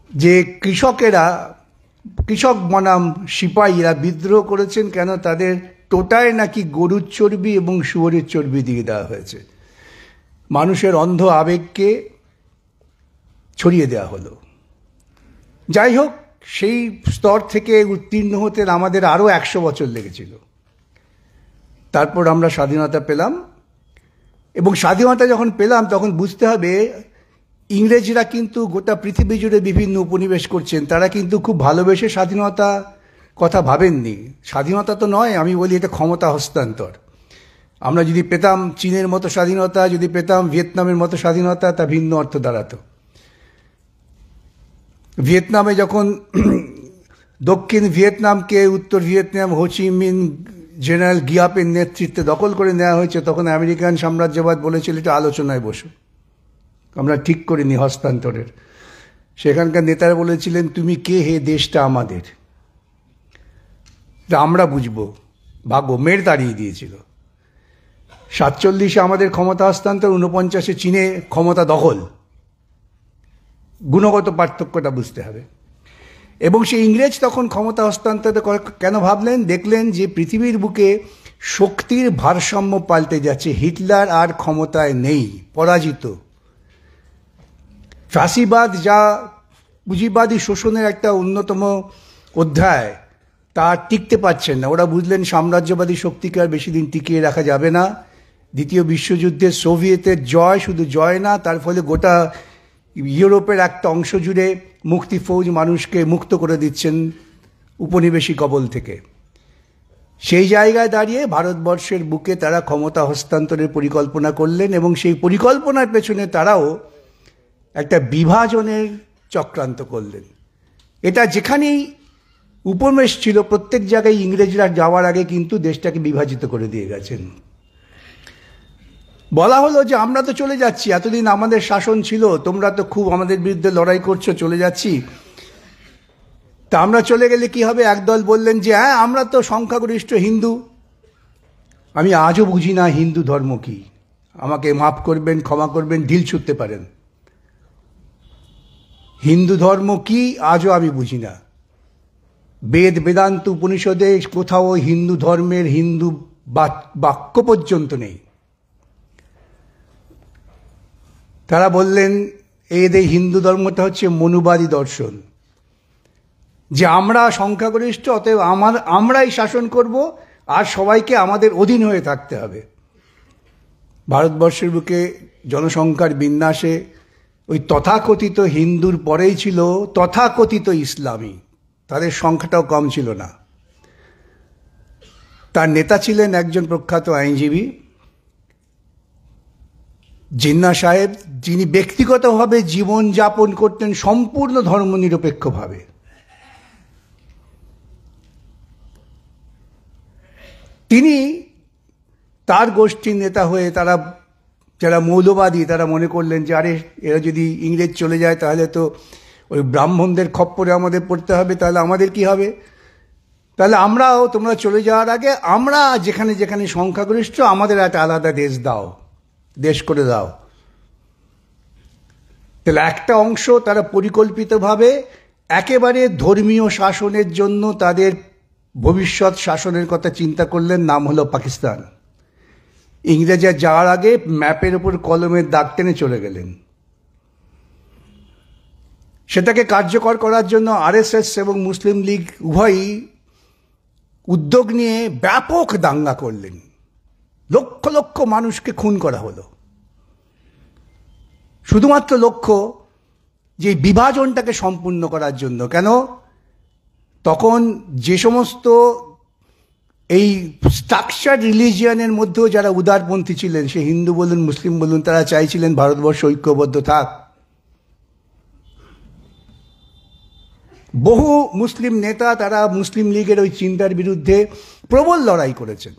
যে কৃষক বনাম সিপাহীরা বিদ্রোহ করেছেন কেন, তাদের টোটায় নাকি গরুর চর্বি এবং শুয়োরের চর্বি দিয়ে দেওয়া হয়েছে। মানুষের অন্ধ আবেগকে ছড়িয়ে দেওয়া হলো। যাই হোক, সেই স্তর থেকে উত্তীর্ণ হতে আমাদের আরও 100 বছর লেগেছিল। তারপর আমরা স্বাধীনতা পেলাম, এবং স্বাধীনতা যখন পেলাম তখন বুঝতে হবে ইংরেজরা কিন্তু গোটা পৃথিবী জুড়ে বিভিন্ন উপনিবেশ করছেন। তারা কিন্তু খুব ভালোবেসে স্বাধীনতা কথা ভাবেননি। স্বাধীনতা তো নয়, আমি বলি এটা ক্ষমতা হস্তান্তর। আমরা যদি পেতাম চীনের মতো স্বাধীনতা, যদি পেতাম ভিয়েতনামের মতো স্বাধীনতা, তা ভিন্ন অর্থ দাঁড়াতো। ভিয়েতনামে যখন দক্ষিণ ভিয়েতনামকে উত্তর ভিয়েতনাম হোচিমিন জেনারেল গিয়াপের নেতৃত্বে দখল করে নেওয়া হয়েছে, তখন আমেরিকান সাম্রাজ্যবাদ বলেছিল এটা আলোচনায় বসো, আমরা ঠিক করিনি হস্তান্তরের। সেখানকার নেতারা বলেছিলেন তুমি কে হে, দেশটা আমাদের, আমরা বুঝবো, ভাগ্য মেয়ের দাঁড়িয়ে দিয়েছিল। 47-এ আমাদের ক্ষমতা হস্তান্তর, 49-এ চীনে ক্ষমতা দখল। গুণগত পার্থক্যটা বুঝতে হবে। এবং সেই ইংরেজ তখন ক্ষমতা হস্তান্তর কেন ভাবলেন? দেখলেন যে পৃথিবীর বুকে শক্তির ভারসাম্য পাল্টে যাচ্ছে, হিটলার আর ক্ষমতায় নেই, পরাজিত। ফ্যাসিবাদ যা পুঁজিবাদী শোষণের একটা অন্যতম অধ্যায়, তা টিকতে পারছেন না। ওরা বুঝলেন সাম্রাজ্যবাদী শক্তিকে আর বেশি দিন টিকিয়ে রাখা যাবে না। দ্বিতীয় বিশ্বযুদ্ধে সোভিয়েতের জয় শুধু জয় না, তার ফলে গোটা ইউরোপের একটা অংশ জুড়ে মুক্তি ফৌজ মানুষকে মুক্ত করে দিচ্ছেন উপনিবেশিক কবল থেকে। সেই জায়গায় দাঁড়িয়ে ভারতবর্ষের বুকে তারা ক্ষমতা হস্তান্তরের পরিকল্পনা করলেন, এবং সেই পরিকল্পনার পেছনে তারাও একটা বিভাজনের চক্রান্ত করলেন। এটা যেখানেই উপনিবেশ ছিল প্রত্যেক জায়গায় ইংরেজরা যাওয়ার আগে কিন্তু দেশটাকে বিভাজিত করে দিয়ে গেছেন। বলা হলো যে আমরা তো চলে যাচ্ছি, এতদিন আমাদের শাসন ছিল, তোমরা তো খুব আমাদের বিরুদ্ধে লড়াই করছো, চলে যাচ্ছি। তা আমরা চলে গেলে কি হবে? একদল বললেন যে হ্যাঁ, আমরা তো সংখ্যাগরিষ্ঠ হিন্দু। আমি আজও বুঝি না হিন্দু ধর্ম কি। আমাকে মাফ করবেন, ক্ষমা করবেন, ঢিল ছুটতে পারেন। হিন্দু ধর্ম কি আজও আমি বুঝি না। বেদ বেদান্ত উপনিষদে কোথাও হিন্দু ধর্মের হিন্দু বাক্য পর্যন্ত নেই। তারা বললেন এদের হিন্দু ধর্মটা হচ্ছে মনুবাদী দর্শন, যে আমরা সংখ্যাগরিষ্ঠ, অতএব আমরাই শাসন করব আর সবাইকে আমাদের অধীন হয়ে থাকতে হবে। ভারতবর্ষের বুকে জনসংখ্যার বিন্যাসে ওই তথাকথিত হিন্দুর পরেই ছিল তথাকথিত ইসলামী, তাদের সংখ্যাটাও কম ছিল না। তার নেতা ছিলেন একজন প্রখ্যাত আইনজীবী জিন্না সাহেব, যিনি ব্যক্তিগতভাবে জীবন যাপন করতেন সম্পূর্ণ ধর্মনিরপেক্ষভাবে। তিনি তার গোষ্ঠীর নেতা হয়ে তারা যারা মৌলবাদী তারা মনে করলেন যে আরে এরা যদি ইংরেজ চলে যায় তাহলে তো ওই ব্রাহ্মণদের খপ্পরে আমাদের পড়তে হবে, তাহলে আমাদের কি হবে? তাহলে আমরাও, তোমরা চলে যাওয়ার আগে আমরা যেখানে যেখানে সংখ্যাগরিষ্ঠ আমাদের একটা আলাদা দেশ দাও, দেশ করে দাও। তাহলে একটা অংশ তারা পরিকল্পিতভাবে একেবারে ধর্মীয় শাসনের জন্য তাদের ভবিষ্যৎ শাসনের কথা চিন্তা করলেন, নাম হলো পাকিস্তান। ইংরেজরা যাওয়ার আগে ম্যাপের উপর কলমের দাগ টেনে চলে গেলেন। সেটাকে কার্যকর করার জন্য আরএসএস এবং মুসলিম লীগ উভয়ই উদ্যোগ নিয়ে ব্যাপক দাঙ্গা করলেন। লক্ষ লক্ষ মানুষকে খুন করা হলো, শুধুমাত্র লক্ষ্য যে বিভাজনটাকে সম্পূর্ণ করার জন্য। কেন? তখন যে সমস্ত এই স্ট্রাকচার রিলিজিয়ানের মধ্যেও যারা উদারপন্থী ছিলেন, সে হিন্দু বলুন মুসলিম বলুন, তারা চাইছিলেন ভারতবর্ষ ঐক্যবদ্ধ থাক। বহু মুসলিম নেতা তারা মুসলিম লীগের ওই চিন্তার বিরুদ্ধে প্রবল লড়াই করেছেন।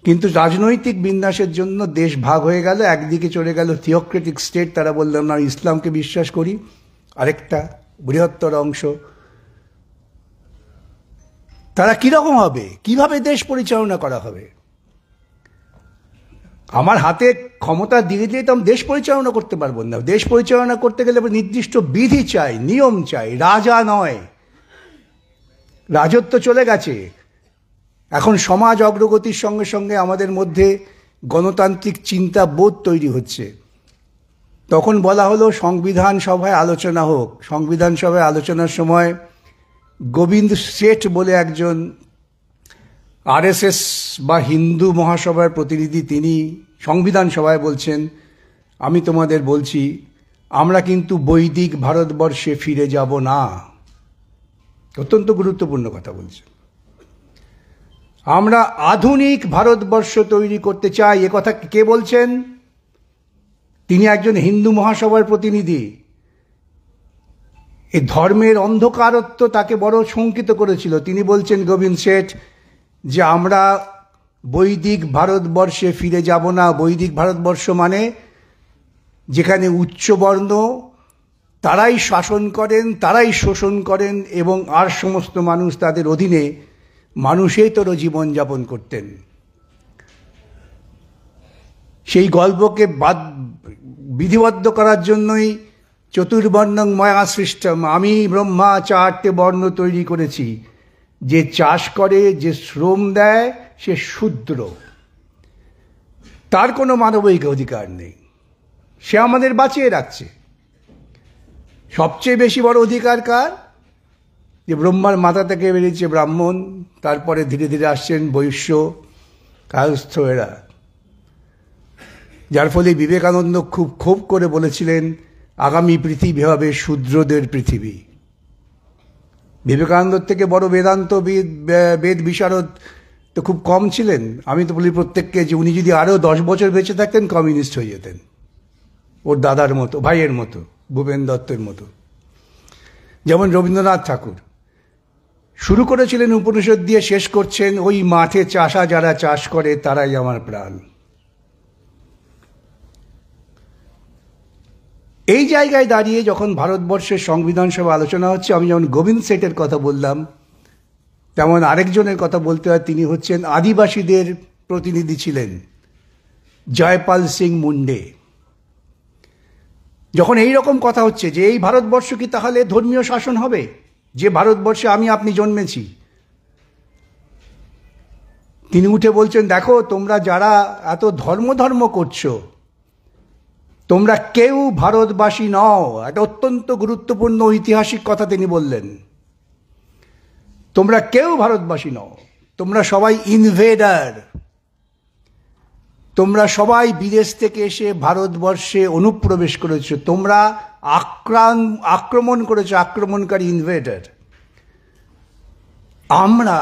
কিন্তু রাজনৈতিক বিন্যাসের জন্য দেশ ভাগ হয়ে গেল। একদিকে চলে গেল থিওক্রেটিক স্টেট, তারা বললাম না ইসলামকে বিশ্বাস করি, আরেকটা বৃহত্তর অংশ তারা কিরকম হবে, কিভাবে দেশ পরিচালনা করা হবে? আমার হাতে ক্ষমতা দিয়ে দিয়ে তো আমি দেশ পরিচালনা করতে পারবো না। দেশ পরিচালনা করতে গেলে নির্দিষ্ট বিধি চাই, নিয়ম চাই, রাজা নয়। রাজত্ব চলে গেছে। এখন সমাজ অগ্রগতির সঙ্গে সঙ্গে আমাদের মধ্যে গণতান্ত্রিক চিন্তা বোধ তৈরি হচ্ছে। তখন বলা হলো সংবিধান সভায় আলোচনা হোক। সংবিধান সভায় আলোচনার সময় গোবিন্দ শেঠ বলে একজন আরএসএস বা হিন্দু মহাসভার প্রতিনিধি, তিনি সংবিধান সভায় বলছেন, আমি তোমাদের বলছি আমরা কিন্তু বৈদিক ভারতবর্ষে ফিরে যাব না। অত্যন্ত গুরুত্বপূর্ণ কথা বলছেন। আমরা আধুনিক ভারতবর্ষ তৈরি করতে চাই। এ কথা কে বলছেন? তিনি একজন হিন্দু মহাসভার প্রতিনিধি। এই ধর্মের অন্ধকারত্ব তাকে বড় শঙ্কিত করেছিল। তিনি বলছেন, গোবিন্দ শেঠ, যে আমরা বৈদিক ভারতবর্ষে ফিরে যাব না। বৈদিক ভারতবর্ষ মানে যেখানে উচ্চবর্ণ তারাই শাসন করেন, তারাই শোষণ করেন এবং আর সমস্ত মানুষ তাদের অধীনে মানুষেতর জীবনযাপন করতেন। সেই গল্পকে বিধিবদ্ধ করার জন্যই চতুর্বর্ণং ময়া সৃষ্টম, আমি ব্রহ্মা 4টে বর্ণ তৈরি করেছি। যে চাষ করে, যে শ্রম দেয়, সে শূদ্র, তার কোনো মানবিক অধিকার নেই। সে আমাদের বাঁচিয়ে রাখছে। সবচেয়ে বেশি বড় অধিকার কার? যে ব্রহ্মার মাথা থেকে বেরিয়েছে ব্রাহ্মণ, তারপরে ধীরে ধীরে আসছেন বৈশ্য, কায়স্থ, এরা। যার ফলে বিবেকানন্দ খুব ক্ষোভ করে বলেছিলেন, আগামী পৃথিবী হবে শূদ্রদের পৃথিবী। বিবেকানন্দের থেকে বড় বেদ বিশারদ তো খুব কম ছিলেন। আমি তো বলি প্রত্যেককে যে উনি যদি আরও 10 বছর বেঁচে থাকতেন কমিউনিস্ট হয়ে যেতেন, ওর দাদার মতো, ভাইয়ের মতো, ভূপেন দত্তের মতো। যেমন রবীন্দ্রনাথ ঠাকুর শুরু করেছিলেন উপনিষদ দিয়ে, শেষ করছেন, ওই মাঠে চাষা যারা চাষ করে তারাই আমার প্রাণ। এই জায়গায় দাঁড়িয়ে যখন ভারতবর্ষের সংবিধান সভা আলোচনা হচ্ছে, আমি যেমন গোবিন্দ শেঠের কথা বললাম, তেমন আরেকজনের কথা বলতে হয়। তিনি হচ্ছেন আদিবাসীদের প্রতিনিধি ছিলেন, জয়পাল সিং মুন্ডে। যখন এই রকম কথা হচ্ছে যে এই ভারতবর্ষ কি তাহলে ধর্মীয় শাসন হবে, যে ভারতবর্ষে আমি আপনি জন্মেছি, তিনি উঠে বলছেন, দেখো তোমরা যারা এত ধর্ম করছো, তোমরা কেউ ভারতবাসী নও। একটা অত্যন্ত গুরুত্বপূর্ণ ঐতিহাসিক কথা তিনি বললেন। তোমরা কেউ ভারতবাসী নও, তোমরা সবাই ইনভেডার। তোমরা সবাই বিদেশ থেকে এসে ভারতবর্ষে অনুপ্রবেশ করেছো, তোমরা আক্রমণ করেছো, আক্রমণকারী ইনভেডার। আমরা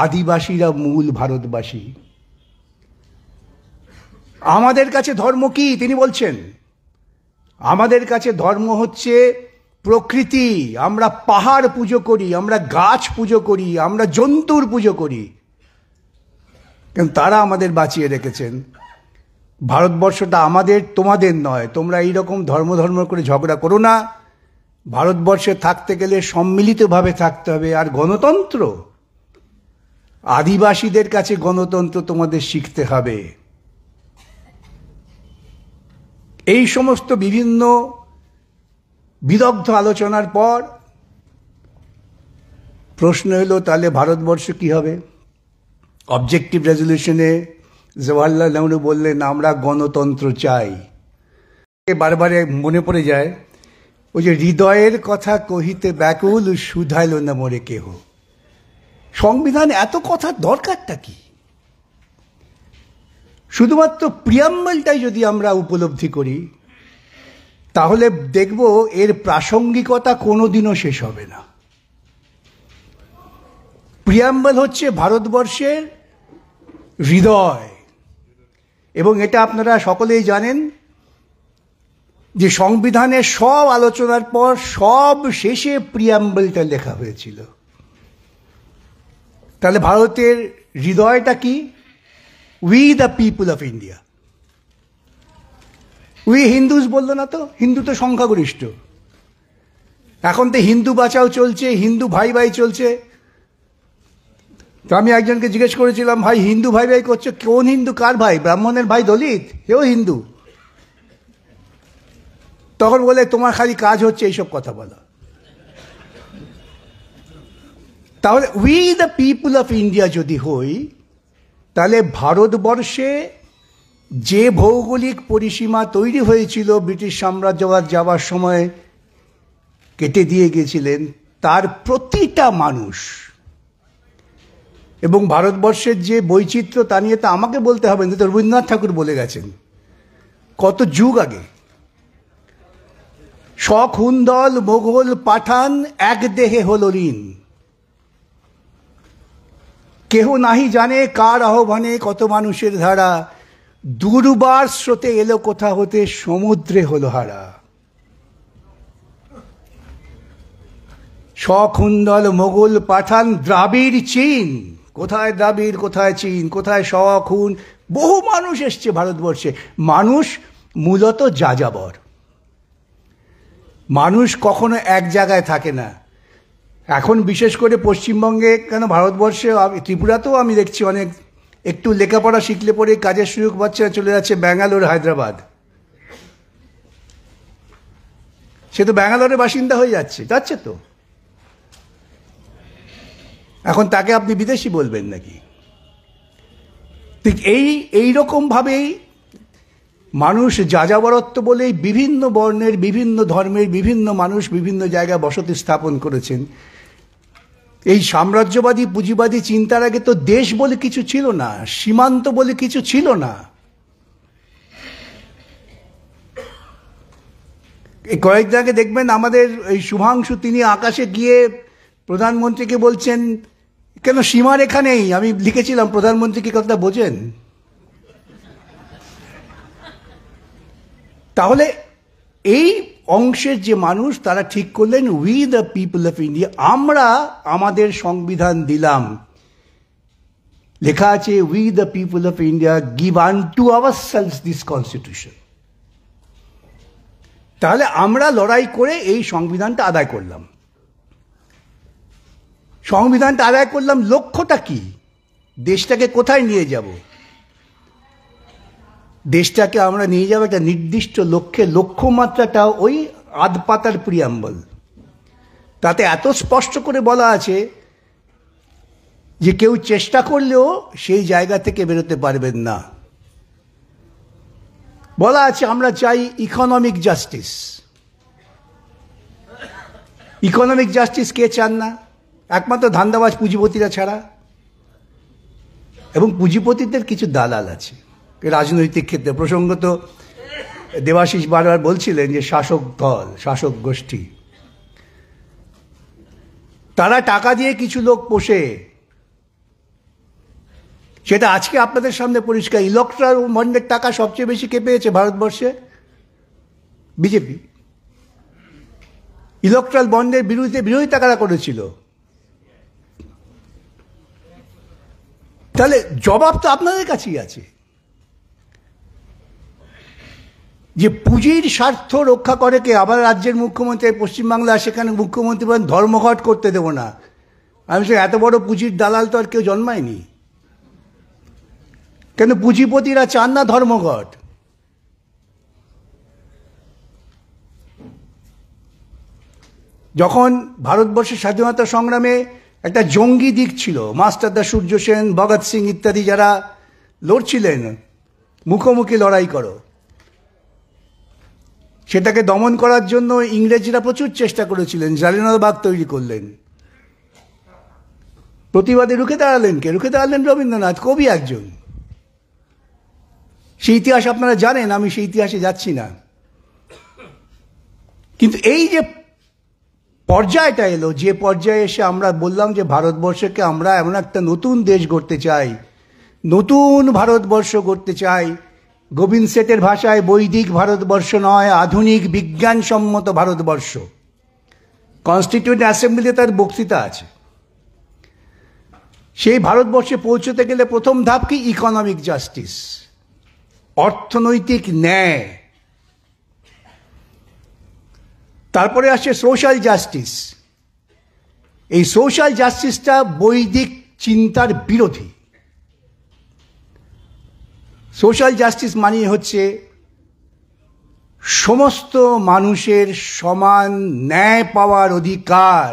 আদিবাসীরা মূল ভারতবাসী। আমাদের কাছে ধর্ম কি? তিনি বলছেন, আমাদের কাছে ধর্ম হচ্ছে প্রকৃতি। আমরা পাহাড় পুজো করি, আমরা গাছ পুজো করি, আমরা জন্তুর পুজো করি, কিন্তু তারা আমাদের বাঁচিয়ে রেখেছেন। ভারতবর্ষটা আমাদের, তোমাদের নয়। তোমরা এইরকম ধর্ম করে ঝগড়া করো না। ভারতবর্ষে থাকতে গেলে সম্মিলিতভাবে থাকতে হবে। আর গণতন্ত্র, আদিবাসীদের কাছে গণতন্ত্র তোমাদের শিখতে হবে। এই সমস্ত বিভিন্ন বিদগ্ধ আলোচনার পর প্রশ্ন এলো, তাহলে ভারতবর্ষ কি হবে? অবজেক্টিভ রেজলিউশনে জওয়াহরলাল নেহরু বললেন, আমরা গণতন্ত্র চাই। বারবার মনে পড়ে যায় ওই যে হৃদয়ের কথা কহিতে ব্যাকুল, শুধাইল না মোরে কেহ। সংবিধান এত কথার দরকারটা কি? শুধুমাত্র প্রিয়াম্বলটাই যদি আমরা উপলব্ধি করি, তাহলে দেখব এর প্রাসঙ্গিকতা কোনোদিনও শেষ হবে না। প্রিয়াম্বল হচ্ছে ভারতবর্ষের হৃদয়, এবং এটা আপনারা সকলেই জানেন যে সংবিধানের সব আলোচনার পর সব শেষে প্রিয়াম্বলটা লেখা হয়েছিল। তাহলে ভারতের হৃদয়টা কি? We the people of India. We Hindus বললো না তো, হিন্দু তো সংখ্যাগরিষ্ঠ। এখন তো হিন্দু বাঁচাও চলছে, হিন্দু ভাই চলছে। তো আমি একজনকে জিজ্ঞেস করেছিলাম, ভাই হিন্দু ভাই ভাই করছো, কোন হিন্দু, কার ভাই? ব্রাহ্মণের ভাই দলিত, কেউ হিন্দু? তখন বলে তোমার খালি কাজ হচ্ছে এইসব কথা বলা। তাহলে we the people of India যদি হই, তাহলে ভারতবর্ষে যে ভৌগোলিক পরিসীমা তৈরি হয়েছিল ব্রিটিশ সাম্রাজ্যবাদ যাওয়ার সময় কেটে দিয়ে গেছিলেন, তার প্রতিটা মানুষ, এবং ভারতবর্ষের যে বৈচিত্র্য তা নিয়ে তো আমাকে বলতে হবে না, তো রবীন্দ্রনাথ ঠাকুর বলে গেছেন কত যুগ আগে, শকুন্দল মোগল পাঠান এক দেহে হল ঋণ, কেহ নাহি জানে কার আহ্বানে কত মানুষের ধারা, দুর্বার স্রোতে এলো কোথা হতে সমুদ্রে হলো হারা। শকুন্দল মোগল পাঠান দ্রাবিড় চীন, কোথায় দ্রাবিড়, কোথায় চীন, কোথায় শকুন, বহু মানুষ এসছে ভারতবর্ষে। মানুষ মূলত যাযাবর, মানুষ কখনো এক জায়গায় থাকে না। এখন বিশেষ করে পশ্চিমবঙ্গে, কেন ভারতবর্ষে, ত্রিপুরাতেও আমি দেখছি অনেক একটু লেখাপড়া শিখলে পরে কাজের সুযোগ পাচ্ছে, চলে যাচ্ছে ব্যাঙ্গালোর, হায়দ্রাবাদ। সে তো ব্যাঙ্গালোরের বাসিন্দা হয়ে যাচ্ছে তো, এখন তাকে আপনি বিদেশি বলবেন নাকি? ঠিক এইরকমভাবেই মানুষ যাযাবরত্ব বলেই বিভিন্ন বর্ণের, বিভিন্ন ধর্মের, বিভিন্ন মানুষ বিভিন্ন জায়গায় বসতি স্থাপন করেছেন। এই সাম্রাজ্যবাদী পুঁজিবাদী চিন্তার আগে তো দেশ বলে কিছু ছিল না, সীমান্ত বলে কিছু ছিল না। এই কয়েকদিন আগে দেখবেন আমাদের এই শুভাংশু, তিনি আকাশে গিয়ে প্রধানমন্ত্রীকে বলছেন, কেন সীমারেখা নেই? আমি লিখেছিলাম, প্রধানমন্ত্রী কি কথা বোঝেন? তাহলে এই অংশের যে মানুষ, তারা ঠিক করলেন we the people of India, আমরা আমাদের সংবিধান দিলাম, লেখা আছে we the people of India give আনটু ourselves this constitution. তাহলে আমরা লড়াই করে এই সংবিধানটা আদায় করলাম। সংবিধানটা আদায় করলাম, লক্ষ্যটা কি? দেশটাকে কোথায় নিয়ে যাব? দেশটাকে আমরা নিয়ে যাব একটা নির্দিষ্ট লক্ষ্যে। লক্ষ্যমাত্রাটা ওই আধপাতার প্রিয়াম্বল, তাতে এত স্পষ্ট করে বলা আছে যে কেউ চেষ্টা করলেও সেই জায়গা থেকে বেরোতে পারবেন না। বলা আছে আমরা চাই ইকোনমিক জাস্টিস। ইকোনমিক জাস্টিস কে চান না? একমাত্র ধান্দাবাজ পুঁজিপতিরা ছাড়া। এবং পুঁজিপতিদের কিছু দালাল আছে রাজনৈতিক ক্ষেত্রে। প্রসঙ্গত দেবাশিস বারবার বলছিলেন যে শাসক দল, শাসক গোষ্ঠী, তারা টাকা দিয়ে কিছু লোক পোষে। সেটা আজকে আপনাদের সামনে পরিষ্কার। ইলেকট্রাল বন্ডের টাকা সবচেয়ে বেশি কে পেয়েছে ভারতবর্ষে? বিজেপি। ইলেকট্রাল বন্ডের বিরোধিতা কারা করেছিল? তাহলে জবাব তো আপনাদের কাছেই আছে যে পুঁজির স্বার্থ রক্ষা করে কে? আবার রাজ্যের মুখ্যমন্ত্রী পশ্চিমবাংলা, সেখানে মুখ্যমন্ত্রী বলেন ধর্মঘট করতে দেব না। আমি সে এত বড় পুঁজির দালাল তো আর কেউ জন্মায়নি। কেন পুঁজিপতিরা চান না ধর্মঘট? যখন ভারতবর্ষের স্বাধীনতা সংগ্রামে একটা জঙ্গি দিক ছিল, মাস্টারদা সূর্য সেন, ভগৎ সিং ইত্যাদি যারা লড়ছিলেন, মুখোমুখি লড়াই করো, সেটাকে দমন করার জন্য ইংরেজরা প্রচুর চেষ্টা করেছিলেন, জালিয়ানওয়ালাবাগ তৈরি করলেন। প্রতিবাদে রুখে দাঁড়ালেন কে? রুখে দাঁড়ালেন রবীন্দ্রনাথ, কবি একজন। সেই ইতিহাস আপনারা জানেন, আমি সেই ইতিহাসে যাচ্ছি না। কিন্তু এই যে পর্যায়টা এলো, যে পর্যায়ে এসে আমরা বললাম যে ভারতবর্ষকে আমরা এমন একটা নতুন দেশ গড়তে চাই, নতুন ভারতবর্ষ গড়তে চাই। গোবিন্দ সেটের ভাষায় বৈদিক ভারতবর্ষ নয়, আধুনিক বিজ্ঞানসম্মত ভারতবর্ষ। কনস্টিটিউয়েন্ট অ্যাসেম্বলিতে তার বক্তৃতা আছে। সেই ভারতবর্ষে পৌঁছতে গেলে প্রথম ধাপ কি? ইকোনমিক জাস্টিস, অর্থনৈতিক ন্যায়। তারপরে আসছে সোশ্যাল জাস্টিস। এই সোশ্যাল জাস্টিসটা বৈদিক চিন্তার বিরোধী। সোশ্যাল জাস্টিস মানে হচ্ছে সমস্ত মানুষের সমান ন্যায় পাওয়ার অধিকার।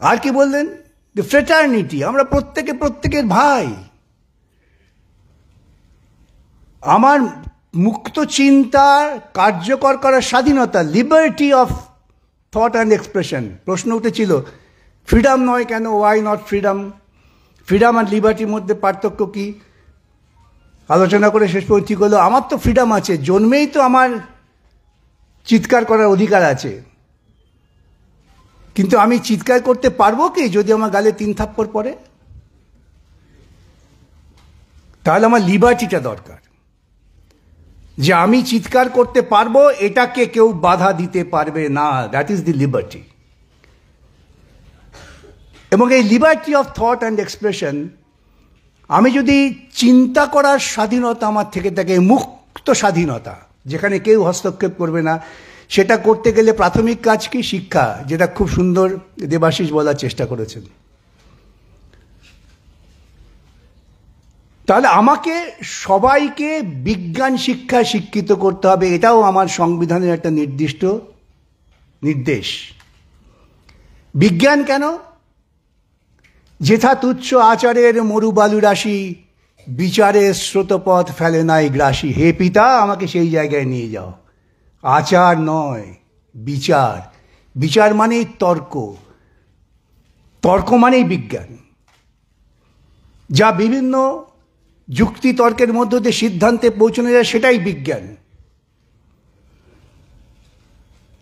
আর কি বললেন? দ্য ফ্রেটার্নিটি, আমরা প্রত্যেকে প্রত্যেকের ভাই। আমার মুক্ত চিন্তার কার্যকর করার স্বাধীনতা, liberty of thought and expression. প্রশ্ন উঠেছিল ফ্রিডম নয় কেন, ওয়াই নট ফ্রিডম? ফ্রিডম আর লিবার্টির মধ্যে পার্থক্য কি? আলোচনা করে শেষ পর্যন্ত ঠিক হলো, আমার তো ফ্রিডম আছে, জন্মেই তো আমার চিৎকার করার অধিকার আছে, কিন্তু আমি চিৎকার করতে পারবো কি যদি আমার গালে 3 থাপ্পড় পড়ে? তাহলে আমার লিবার্টিটা দরকার, যে আমি চিৎকার করতে পারবো, এটাকে কেউ বাধা দিতে পারবে না। That is the liberty. এবং এই liberty of thought and expression, আমি যদি চিন্তা করার স্বাধীনতা আমার থেকে থাকে, মুক্ত স্বাধীনতা, যেখানে কেউ হস্তক্ষেপ করবে না, সেটা করতে গেলে প্রাথমিক কাজ কি? শিক্ষা, যেটা খুব সুন্দর দেবাশিস বলার চেষ্টা করেছেন। তাহলে আমাকে সবাইকে বিজ্ঞান শিক্ষায় শিক্ষিত করতে হবে, এটাও আমার সংবিধানের একটা নির্দিষ্ট নির্দেশ। বিজ্ঞান কেন? যেথা তুচ্ছ আচারের মরুবালু রাশি, বিচারের স্রোতপথ ফেলে নাই গ্রাসী। হে পিতা, আমাকে সেই জায়গায় নিয়ে যাও। আচার নয়, বিচার। বিচার মানেই তর্ক, তর্ক মানেই বিজ্ঞান। যা বিভিন্ন যুক্তি তর্কের মধ্য দিয়ে সিদ্ধান্তে পৌঁছানো যায়, সেটাই বিজ্ঞান।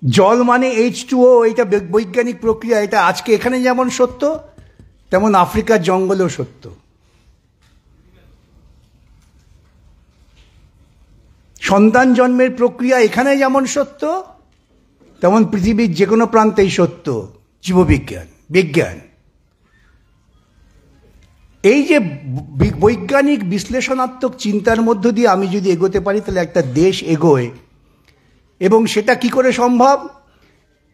জল মানে H2O, এটা বৈজ্ঞানিক প্রক্রিয়া। এটা আজকে এখানে যেমন সত্য, তেমন আফ্রিকার জঙ্গলেও সত্য। সন্তান জন্মের প্রক্রিয়া এখানে যেমন সত্য, তেমন পৃথিবীর যে কোনো প্রান্তেই সত্য। জীববিজ্ঞান, বিজ্ঞান। এই যে বৈজ্ঞানিক বিশ্লেষণাত্মক চিন্তার মধ্য দিয়ে আমি যদি এগোতে পারি, তাহলে একটা দেশ এগোয়। এবং সেটা কি করে সম্ভব?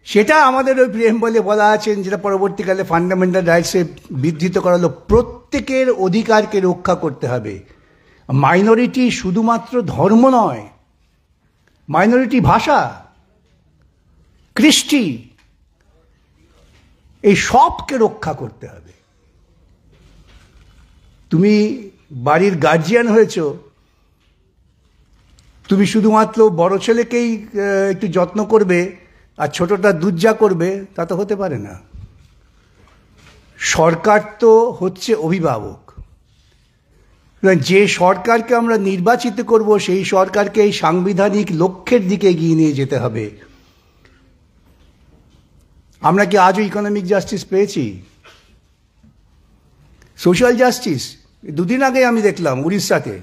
সেটা আমাদের ওই প্রেম বলে বলা আছেন, যেটা পরবর্তীকালে ফান্ডামেন্টাল রাইটসে বিধৃত করা হলো, প্রত্যেকের অধিকারকে রক্ষা করতে হবে। মাইনরিটি শুধুমাত্র ধর্ম নয়, মাইনরিটি ভাষা, কৃষ্টি, এই সবকে রক্ষা করতে হবে। তুমি বাড়ির গার্জিয়ান হয়েছ, তুমি শুধুমাত্র বড় ছেলেকেই একটু যত্ন করবে আর ছোটটা দুর্যা করবে, তা তো হতে পারে না। সরকার তো হচ্ছে অভিভাবক। যে সরকারকে আমরা নির্বাচিত করব, সেই সরকারকে এই সাংবিধানিক লক্ষ্যের দিকে এগিয়ে নিয়ে যেতে হবে। আমরা কি আজও ইকোনমিক জাস্টিস পেয়েছি? Social justice? 2 দিন আগে আমি দেখলাম উড়িষ্যাতে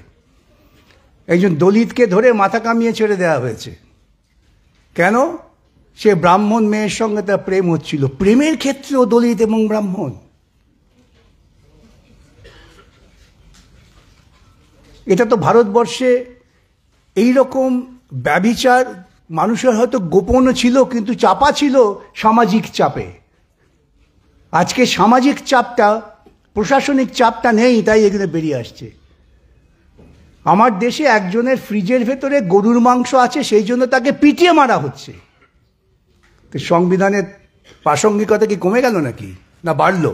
একজন দলিতকে ধরে মাথা কামিয়ে ছেড়ে দেওয়া হয়েছে। কেন? সে ব্রাহ্মণ মেয়ের সঙ্গে তার প্রেম হচ্ছিল। প্রেমের ক্ষেত্রেও দলিত এবং ব্রাহ্মণ। এটা তো ভারতবর্ষে এই রকম ব্যভিচার মানুষের হয়তো গোপনও ছিল, কিন্তু চাপা ছিল সামাজিক চাপে। আজকে সামাজিক চাপটা, প্রশাসনিক চাপটা নেই, তাই এগুলো বেরিয়ে আসছে। আমার দেশে একজনের ফ্রিজের ভেতরে গরুর মাংস আছে, সেই জন্য তাকে পিটিয়ে মারা হচ্ছে। তো সংবিধানের প্রাসঙ্গিকতা কি কমে গেল নাকি, না বাড়ল?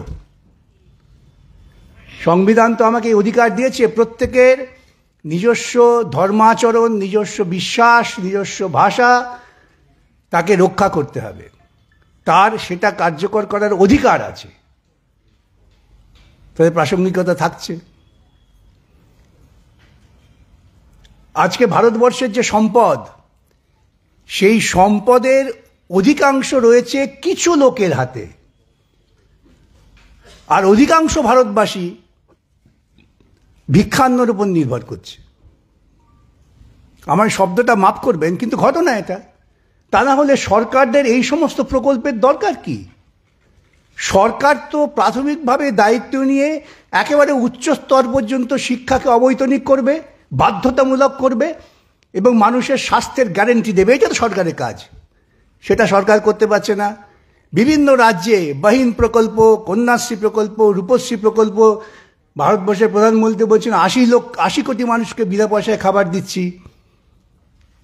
সংবিধান তো আমাকে এই অধিকার দিয়েছে, প্রত্যেকের নিজস্ব ধর্মাচরণ, নিজস্ব বিশ্বাস, নিজস্ব ভাষা, তাকে রক্ষা করতে হবে। তার সেটা কার্যকর করার অধিকার আছে। তাদের প্রাসঙ্গিকতা থাকছে। আজকে ভারতবর্ষের যে সম্পদ, সেই সম্পদের অধিকাংশ রয়েছে কিছু লোকের হাতে, আর অধিকাংশ ভারতবাসী ভিক্ষান্নর উপর নির্ভর করছে। আমার শব্দটা মাফ করবেন, কিন্তু ঘটনা এটা। তা না হলে সরকারদের এই সমস্ত প্রকল্পের দরকার কি? সরকার তো প্রাথমিকভাবে দায়িত্ব নিয়ে একেবারে উচ্চ স্তর পর্যন্ত শিক্ষাকে অবৈতনিক করবে, বাধ্যতামূলক করবে এবং মানুষের স্বাস্থ্যের গ্যারেন্টি দেবে। এটা তো সরকারের কাজ। সেটা সরকার করতে পারছে না। বিভিন্ন রাজ্যে বাহিন প্রকল্প, কন্যাশ্রী প্রকল্প, রূপশ্রী প্রকল্প, ভারতবর্ষের প্রধানমন্ত্রী বলছেন ৮০ কোটি মানুষকে বিনা পয়সায় খাবার দিচ্ছি।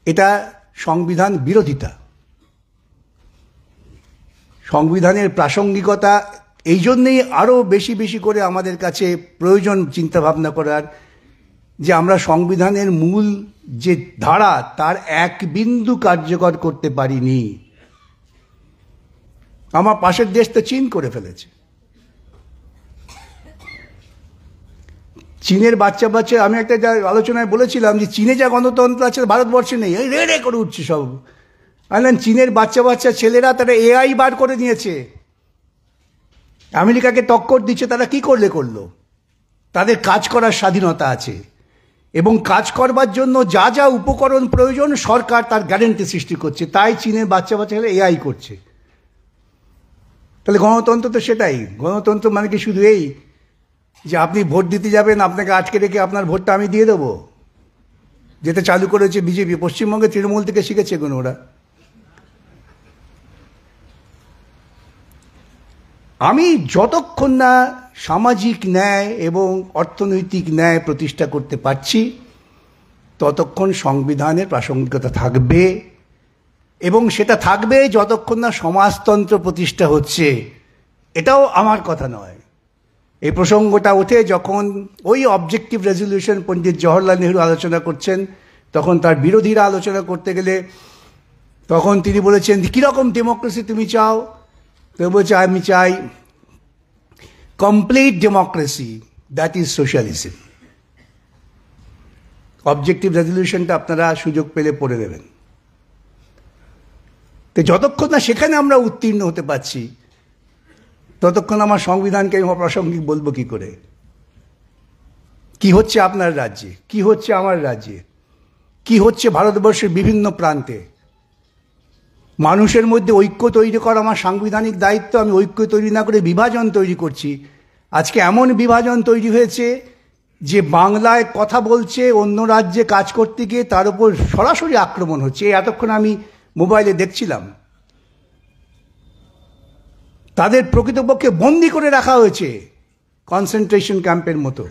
এটা সংবিধান বিরোধিতা। সংবিধানের প্রাসঙ্গিকতা এই জন্যেই আরও বেশি বেশি করে আমাদের কাছে প্রয়োজন চিন্তাভাবনা করার, যে আমরা সংবিধানের মূল যে ধারা তার এক বিন্দু কার্যকর করতে পারিনি। আমার পাশের দেশ তো চীন করে ফেলেছে। চীনের বাচ্চা আমি একটা যা আলোচনায় বলেছিলাম যে চীনে যা গণতন্ত্র আছে ভারতবর্ষে নেই, এই রে করে উঠছে সব। বললেন চীনের বাচ্চা ছেলেরা তারা এআই বার করে নিয়েছে, আমেরিকাকে টক্কর দিচ্ছে। তারা কি করলো, তাদের কাজ করার স্বাধীনতা আছে এবং কাজ করবার জন্য যা যা উপকরণ প্রয়োজন সরকার তার গ্যারেন্টি সৃষ্টি করছে, তাই চীনের বাচ্চা এআই করছে। তাহলে গণতন্ত্র তো সেটাই। গণতন্ত্র মানে কি শুধু এই যে আপনি ভোট দিতে যাবেন, আপনাকে আটকে রেখে আপনার ভোটটা আমি দিয়ে দেবো, যেটা চালু করেছে বিজেপি। পশ্চিমবঙ্গে তৃণমূল থেকে শিখেছে এগুলো ওরা। আমি যতক্ষণ না সামাজিক ন্যায় এবং অর্থনৈতিক ন্যায় প্রতিষ্ঠা করতে পারছি ততক্ষণ সংবিধানের প্রাসঙ্গিকতা থাকবে, এবং সেটা থাকবে যতক্ষণ না সমাজতন্ত্র প্রতিষ্ঠা হচ্ছে। এটাও আমার কথা নয়। এই প্রসঙ্গটা ওঠে যখন ওই অবজেক্টিভ রেজলিউশন পণ্ডিত জওহরলাল নেহরু আলোচনা করছেন, তখন তার বিরোধীরা আলোচনা করতে গেলে তখন তিনি বলেছেন কীরকম ডেমোক্রেসি তুমি চাও? তো বলছে আমি চাই complete democracy, that is socialism. Objective রেজলিউশনটা আপনারা সুযোগ পেলে পড়ে দেবেন। তো যতক্ষণ না সেখানে আমরা উত্তীর্ণ হতে পারছি ততক্ষণ আমার সংবিধানকে আমি অপ্রাসঙ্গিক বলবো কি করে? কি হচ্ছে আপনার রাজ্যে, কি হচ্ছে আমার রাজ্যে, কি হচ্ছে ভারতবর্ষের বিভিন্ন প্রান্তে? মানুষের মধ্যে ঐক্য তৈরি করা আমার সাংবিধানিক দায়িত্ব। আমি ঐক্য তৈরি না করে বিভাজন তৈরি করছি। আজকে এমন বিভাজন তৈরি হয়েছে যে বাংলায় কথা বলছে, অন্য রাজ্যে কাজ করতে গিয়ে তার উপর সরাসরি আক্রমণ হচ্ছে। এতক্ষণ আমি মোবাইলে দেখছিলাম তাদের প্রকৃতপক্ষে বন্দি করে রাখা হয়েছে কনসেন্ট্রেশন ক্যাম্পের মতো।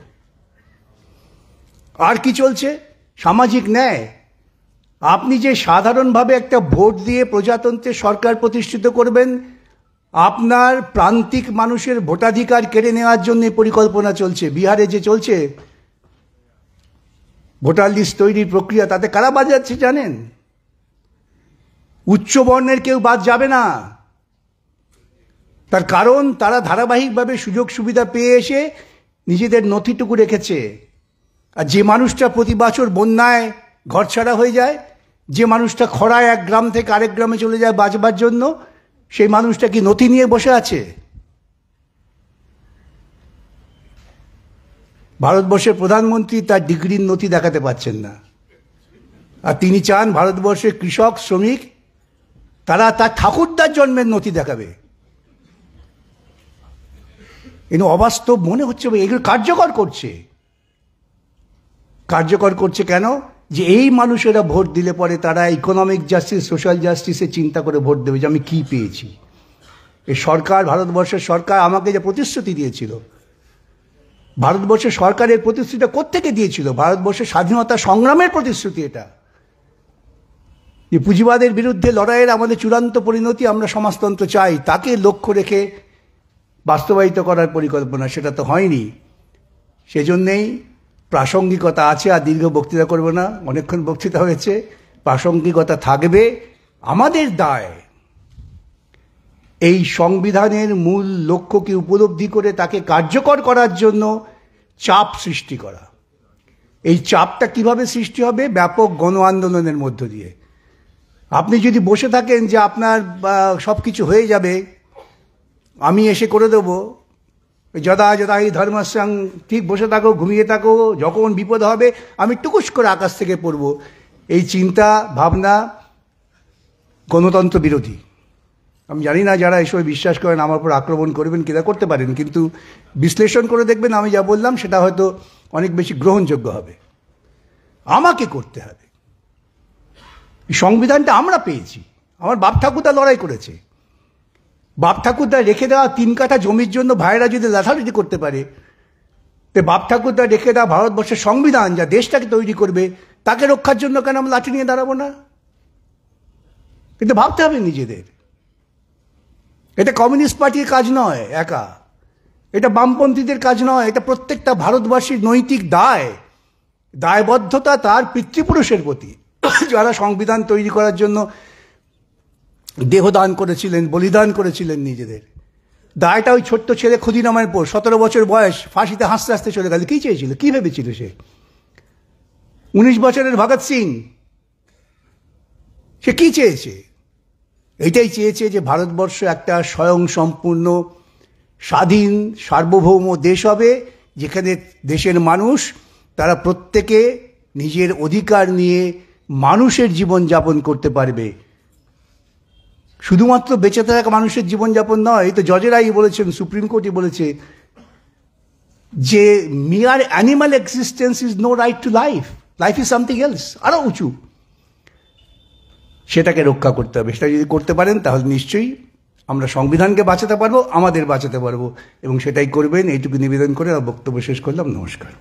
আর কি চলছে? সামাজিক ন্যায়। আপনি যে সাধারণভাবে একটা ভোট দিয়ে প্রজাতন্ত্রের সরকার প্রতিষ্ঠিত করবেন, আপনার প্রান্তিক মানুষের ভোটাধিকার কেড়ে নেওয়ার জন্য পরিকল্পনা চলছে। বিহারে যে চলছে ভোটার লিস্ট তৈরির প্রক্রিয়া, তাতে কারা বাদ যাচ্ছে জানেন? উচ্চ বর্ণের কেউ বাদ যাবে না। তার কারণ তারা ধারাবাহিকভাবে সুযোগ সুবিধা পেয়ে এসে নিজেদের নথিটুকু রেখেছে। আর যে মানুষটা প্রতি বছর বন্যায় ঘরছাড়া হয়ে যায়, যে মানুষটা খরায় এক গ্রাম থেকে আরেক গ্রামে চলে যায় বাঁচবার জন্য, সেই মানুষটা কি নথি নিয়ে বসে আছে? ভারতবর্ষের প্রধানমন্ত্রী তার ডিগ্রির নথি দেখাতে পারছেন না, আর তিনি চান ভারতবর্ষের কৃষক শ্রমিক তারা তার ঠাকুরদার জন্মের নথি দেখাবে। কিন্তু অবাস্তব মনে হচ্ছে। এগুলো কার্যকর করছে। কার্যকর করছে কেন? যে এই মানুষেরা ভোট দিলে পরে তারা ইকোনমিক জাস্টিস, সোশ্যাল জাস্টিসে চিন্তা করে ভোট দেবে যে আমি কী পেয়েছি। এই সরকার, ভারতবর্ষের সরকার আমাকে যে প্রতিশ্রুতি দিয়েছিল, ভারতবর্ষের সরকারের প্রতিশ্রুতিটা কোত্থেকে দিয়েছিল? ভারতবর্ষের স্বাধীনতা সংগ্রামের প্রতিশ্রুতি এটা। যে পুঁজিবাদের বিরুদ্ধে লড়াইয়ের আমাদের চূড়ান্ত পরিণতি, আমরা সমাজতন্ত্র চাই, তাকে লক্ষ্য রেখে বাস্তবায়িত করার পরিকল্পনা, সেটা তো হয়নি। সেজন্যেই প্রাসঙ্গিকতা আছে। আর দীর্ঘ বক্তৃতা করব না, অনেকক্ষণ বক্তৃতা হয়েছে। প্রাসঙ্গিকতা থাকবে। আমাদের দায় এই সংবিধানের মূল লক্ষ্যকে উপলব্ধি করে তাকে কার্যকর করার জন্য চাপ সৃষ্টি করা। এই চাপটা কিভাবে সৃষ্টি হবে? ব্যাপক গণ আন্দোলনের মধ্য দিয়ে। আপনি যদি বসে থাকেন যে আপনার সব কিছু হয়ে যাবে, আমি এসে করে দেবো, যদা যদাই ধর্মসং, ঠিক বসে থাকো, ঘুমিয়ে থাকো, যখন বিপদ হবে আমি টুকুস করে আকাশ থেকে পড়ব, এই চিন্তা ভাবনা গণতন্ত্র বিরোধী। আমি জানি না যারা এসব বিশ্বাস করেন আমার উপর আক্রমণ করবেন, কিনা করতে পারেন, কিন্তু বিশ্লেষণ করে দেখবেন আমি যা বললাম সেটা হয়তো অনেক বেশি গ্রহণযোগ্য হবে। আমাকে করতে হবে। সংবিধানটা আমরা পেয়েছি, আমার বাপ ঠাকুরদা লড়াই করেছে। বাপ ঠাকুরদা রেখে দেওয়া 3 কাঠা জমির জন্য ভাইয়েরা যদি লাঠালাঠি করতে পারে, তো বাপ ঠাকুরদা রেখে দেওয়া ভারতবর্ষের সংবিধান যা দেশটাকে তৈরি করবে, তাকে রক্ষার জন্য কেন আমরা লাঠি নিয়ে দাঁড়াবো না? কিন্তু ভাবতে হবে নিজেদের। এটা কমিউনিস্ট পার্টির কাজ নয় একা, এটা বামপন্থীদের কাজ নয়, এটা প্রত্যেকটা ভারতবাসীর নৈতিক দায়বদ্ধতা তার পিতৃপুরুষের প্রতি, যারা সংবিধান তৈরি করার জন্য দেহদান করেছিলেন, বলিদান করেছিলেন নিজেদের। দায়টা ওই ছোট্ট ছেলে ক্ষুদিরামের পর 17 বছর বয়স ফাঁসিতে হাসতে হাসতে চলে গেল। কী চেয়েছিল, কী ভেবেছিল সে? 19 বছরের ভগৎ সিং, সে কী চেয়েছে? এটাই চেয়েছে যে ভারতবর্ষ একটা স্বয়ংসম্পূর্ণ স্বাধীন সার্বভৌম দেশ হবে, যেখানে দেশের মানুষ তারা প্রত্যেকে নিজের অধিকার নিয়ে মানুষের জীবন যাপন করতে পারবে। শুধুমাত্র বেঁচে থাকা মানুষের জীবনযাপন নয়, এই তো জজেরাই বলেছেন, সুপ্রিম কোর্টই বলেছে যে mere animal existence is no right to life, life is something else, আরও উঁচু। সেটাকে রক্ষা করতে হবে। সেটা যদি করতে পারেন তাহলে নিশ্চয়ই আমরা সংবিধানকে বাঁচাতে পারবো, আমাদের বাঁচাতে পারবো, এবং সেটাই করবেন। এইটুকু নিবেদন করে বক্তব্য শেষ করলাম। নমস্কার।